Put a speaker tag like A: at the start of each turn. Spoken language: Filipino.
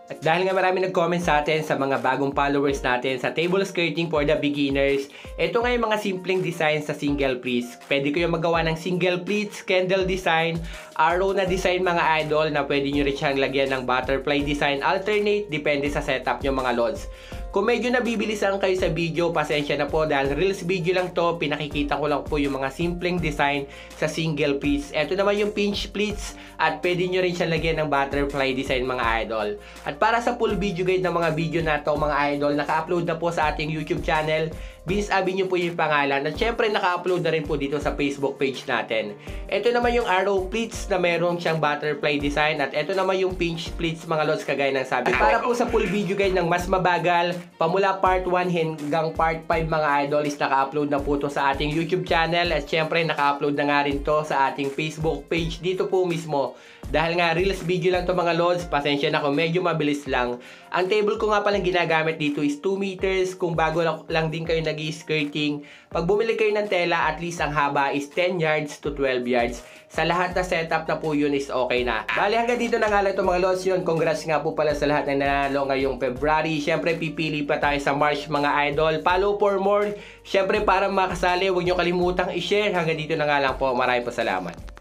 A: At dahil nga marami nag-comment sa atin sa mga bagong followers natin sa table skirting for the beginners, ito nga yung mga simpleng design sa single pleats. Pwede kayo magawa ng single pleats, candle design, arrow na design mga idol na pwede nyo rin siyang lagyan ng butterfly design, alternate, depende sa setup nyo mga lods. Kung medyo nabibilisan kayo sa video, pasensya na po dahil reels video lang to, pinakikita ko lang po yung mga simpleng design sa single pleats. Ito naman yung pinch pleats at pwede nyo rin siya lagyan ng butterfly design mga idol. At para sa full video guide ng mga video na to mga idol, naka-upload na po sa ating YouTube channel. Beans Avenue po yung pangalan. At syempre naka-upload na rin po dito sa Facebook page natin. Ito naman yung arrow pleats na meron siyang butterfly design. At ito naman yung pinch pleats mga lods kagaya ng sabi. At para po sa full video guide ng mas mabagal, pamula part 1 hanggang part 5 mga idol is naka-upload na po to sa ating YouTube channel. At syempre naka-upload na nga rin to sa ating Facebook page dito po mismo. Dahil nga reels video lang to mga lods, pasensya na kung medyo mabilis lang. Ang table ko nga palang ginagamit dito is 2 meters. Kung bago lang din kayo nag-skirting, pag bumili kayo ng tela, at least ang haba is 10 yards to 12 yards. Sa lahat na setup na po yun is okay na. Bali hanggang dito na nga lang ito mga lods yun. Congrats nga po pala sa lahat na nanalo ngayong February. Siyempre pipili pa tayo sa March mga idol. Follow for more. Siyempre para makasali, huwag nyo kalimutang i-share. Hanggang dito na nga lang po. Maraming po salamat.